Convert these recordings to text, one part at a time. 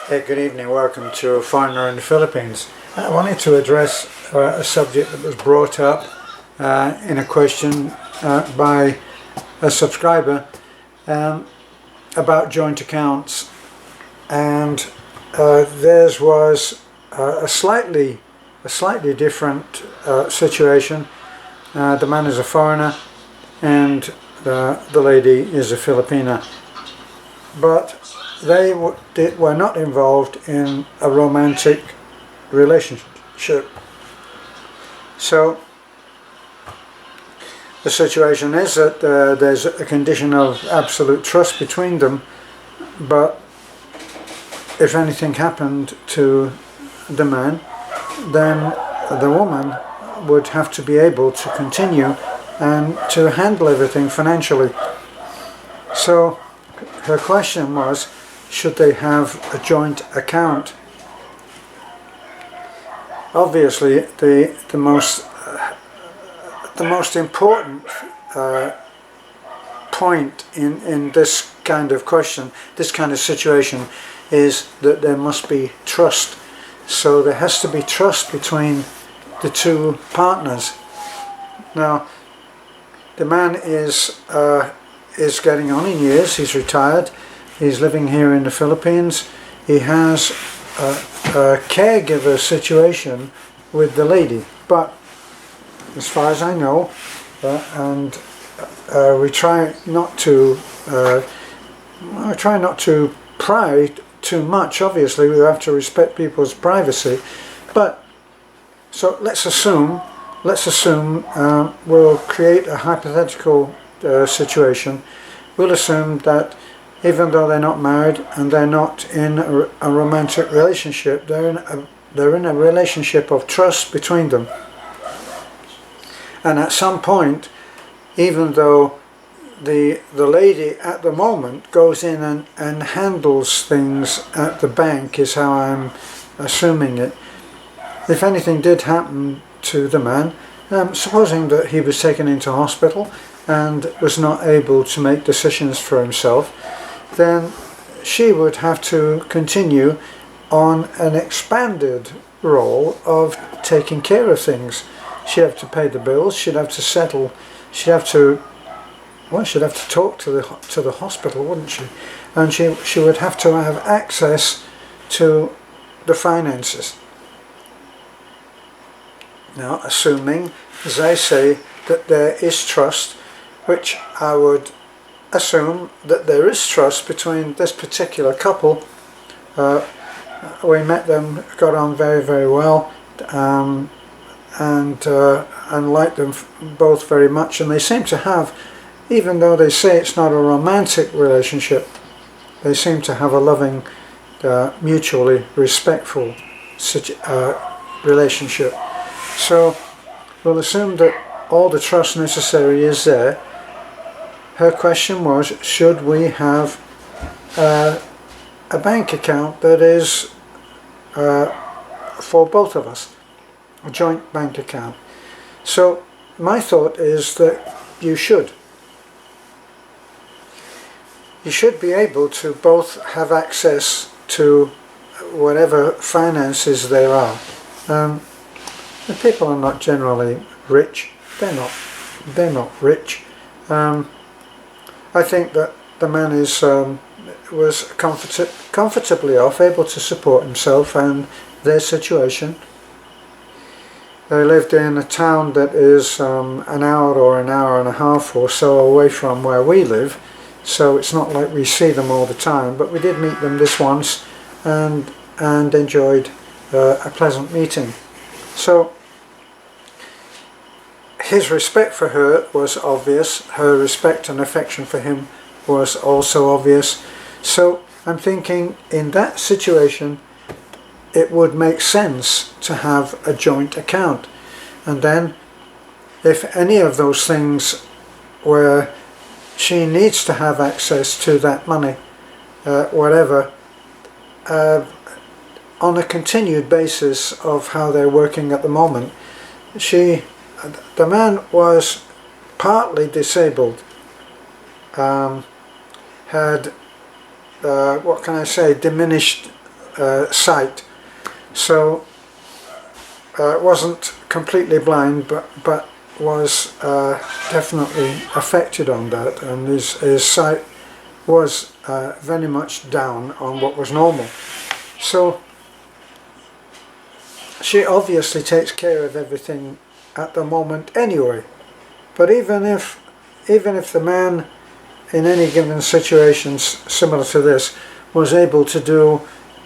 Hey, good evening. Welcome to Foreigner in the Philippines. I wanted to address a subject that was brought up in a question by a subscriber about joint accounts, and theirs was a slightly different situation. The man is a foreigner, and the lady is a Filipina, but they were not involved in a romantic relationship. So the situation is that there's a condition of absolute trust between them, but if anything happened to the man, then the woman would have to be able to continue and to handle everything financially. So her question was, should they have a joint account? Obviously, the most important point in this kind of question, this kind of situation, is that there must be trust. So there has to be trust between the two partners. Now, the man is getting on in years. He's retired. He's living here in the Philippines. He has a caregiver situation with the lady, but as far as I know, and we try not to pry too much. Obviously, we have to respect people's privacy. But so let's assume we'll create a hypothetical situation. We'll assume that even though they're not married and they're not in a romantic relationship, they're in a relationship of trust between them. And at some point, even though the lady at the moment goes in and handles things at the bank, is how I'm assuming it. If anything did happen to the man, supposing that he was taken into hospital and was not able to make decisions for himself, then she would have to continue on an expanded role of taking care of things. She'd have to pay the bills, she'd have to settle, she'd have to talk to the hospital, wouldn't she? And she would have to have access to the finances. Now, assuming, as I say, that there is trust, which I would assume that there is trust between this particular couple. We met them, got on very, very well, and liked them both very much, and they seem to have, even though they say it's not a romantic relationship, they seem to have a loving, mutually respectful relationship. So we'll assume that all the trust necessary is there. Her question was, should we have a bank account that is for both of us, a joint bank account? So my thought is that you should. You should be able to both have access to whatever finances there are. The people are not generally rich. They're not rich. I think that the man was comfortably off, able to support himself and their situation. They lived in a town that is an hour or an hour and a half or so away from where we live, so it's not like we see them all the time, but we did meet them this once and enjoyed a pleasant meeting. So his respect for her was obvious, her respect and affection for him was also obvious. So I'm thinking, in that situation, it would make sense to have a joint account. And then, if any of those things where she needs to have access to that money, whatever, on a continued basis of how they're working at the moment, the man was partly disabled, had what can I say, diminished sight, so wasn't completely blind, but was definitely affected on that, and his sight was very much down on what was normal. So she obviously takes care of everything at the moment anyway. But even if the man in any given situation similar to this was able to do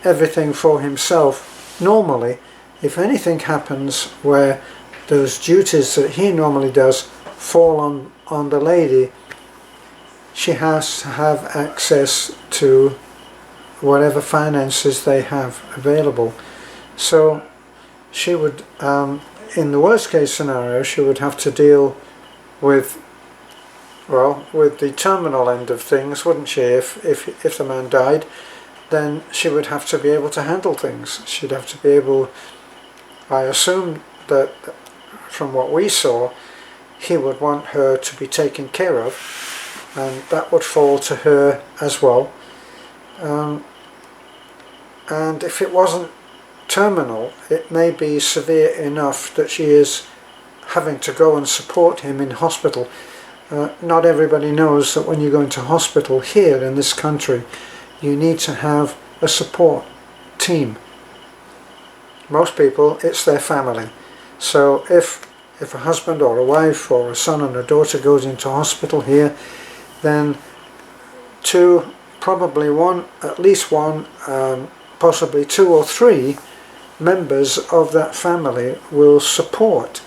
everything for himself normally, if anything happens where those duties that he normally does fall on the lady, she has to have access to whatever finances they have available. So she would, in the worst case scenario, she would have to deal with, well, with the terminal end of things, wouldn't she? If the man died, then she would have to be able to handle things. She'd have to be able, I assume that from what we saw, he would want her to be taken care of, and that would fall to her as well. And if it wasn't terminal, it may be severe enough that she is having to go and support him in hospital. Not everybody knows that when you go into hospital here in this country, you need to have a support team. Most people, it's their family. So if a husband or a wife or a son and a daughter goes into hospital here, then two, probably one, at least one, possibly two or three members of that family will support.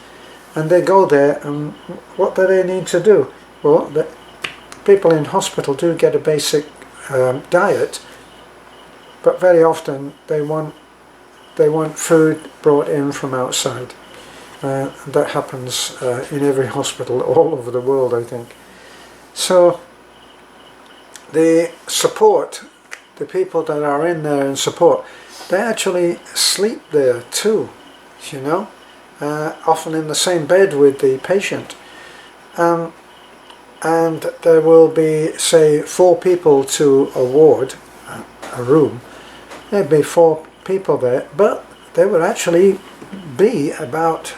And they go there, and what do they need to do? Well, the people in hospital do get a basic diet, but very often they want food brought in from outside. That happens in every hospital all over the world, I think. So the support, the people that are in there in support, they actually sleep there too, you know, often in the same bed with the patient. And there will be, say, 4 people to a ward, a room. There'd be 4 people there, but there would actually be about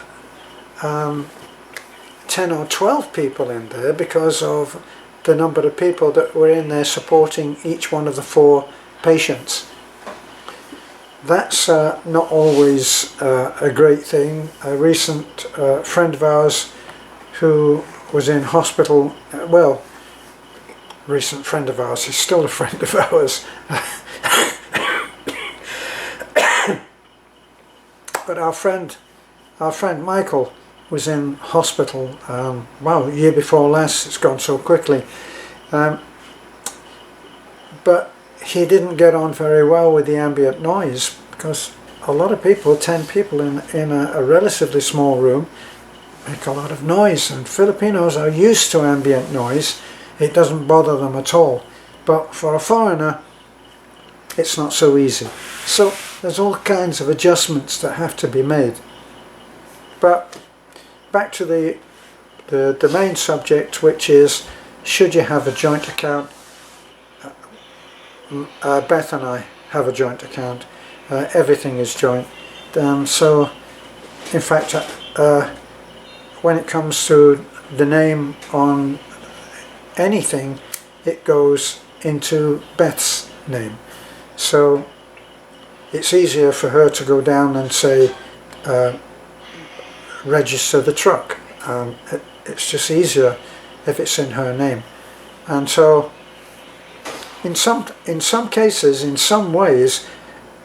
10 or 12 people in there because of the number of people that were in there supporting each one of the 4 patients. That's not always a great thing. A recent friend of ours who was in hospital, well, recent friend of ours, he's still a friend of ours, but our friend Michael was in hospital, well, the year before last. It's gone so quickly, but he didn't get on very well with the ambient noise, because a lot of people, 10 people in a relatively small room, make a lot of noise, and Filipinos are used to ambient noise. It doesn't bother them at all, but for a foreigner it's not so easy. So there's all kinds of adjustments that have to be made. But back to the main subject, which is, should you have a joint account? Beth and I have a joint account. Everything is joint. So in fact, when it comes to the name on anything, it goes into Beth's name. So it's easier for her to go down and say, register the truck. It's just easier if it's in her name. And so in some cases, in some ways,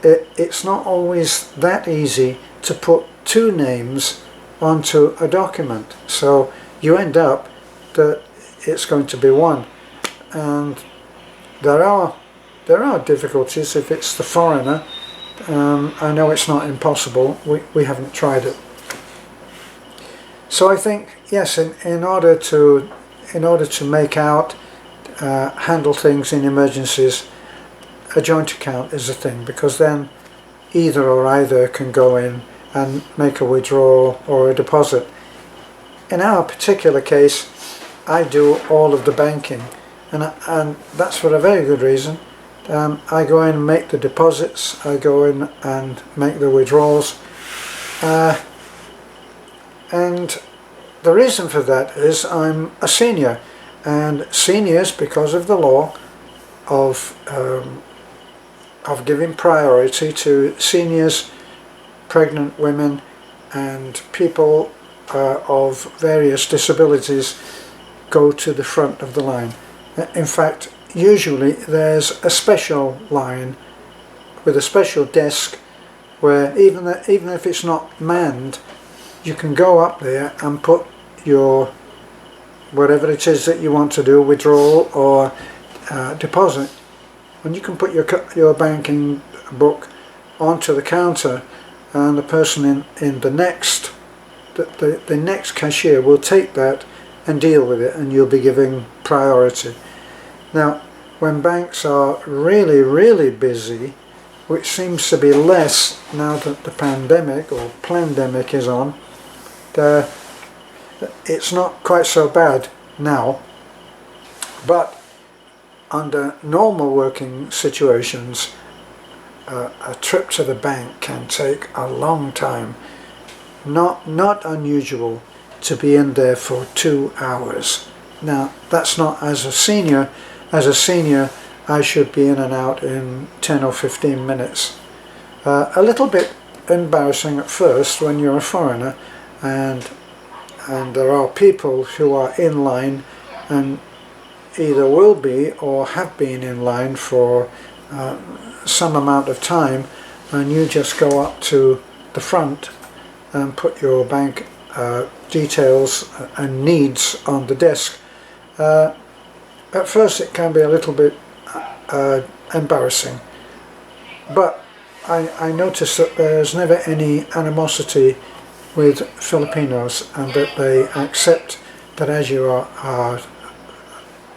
it's not always that easy to put 2 names onto a document. So you end up that it's going to be 1, and there are difficulties if it's the foreigner. I know it's not impossible. We haven't tried it. So I think, yes, in order to make out, handle things in emergencies, a joint account is a thing, because then either or either can go in and make a withdrawal or a deposit. In our particular case, I do all of the banking, and that's for a very good reason. I go in and make the deposits, I go in and make the withdrawals, and the reason for that is I'm a senior, and seniors, because of the law of giving priority to seniors, pregnant women and people of various disabilities, go to the front of the line. In fact, usually there's a special line with a special desk where even if it's not manned, you can go up there and put your whatever it is that you want to do, withdrawal or deposit, and you can put your banking book onto the counter, and the person in the next cashier will take that and deal with it, and you'll be giving priority. Now, when banks are really busy, which seems to be less now that the pandemic or plandemic is on, it's not quite so bad now, but under normal working situations, a trip to the bank can take a long time. Not unusual to be in there for 2 hours. Now, that's not as a senior. As a senior, I should be in and out in 10 or 15 minutes. A little bit embarrassing at first when you're a foreigner, and there are people who are in line and either will be or have been in line for some amount of time, and you just go up to the front and put your bank details and needs on the desk. At first it can be a little bit embarrassing, but I notice that there's never any animosity with Filipinos, and that they accept that as you are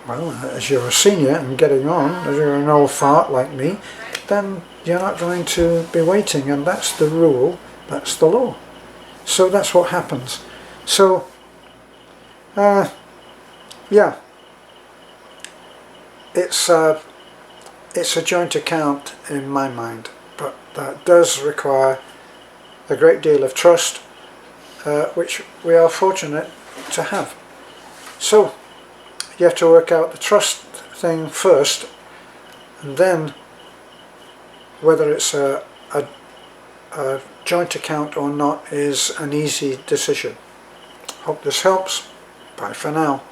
as you're a senior and getting on, as you're an old fart like me, then you're not going to be waiting, and that's the rule, that's the law. So that's what happens. So, yeah, it's a joint account in my mind, but that does require a great deal of trust, which we are fortunate to have. So, you have to work out the trust thing first, and then whether it's a joint account or not is an easy decision. Hope this helps. Bye for now.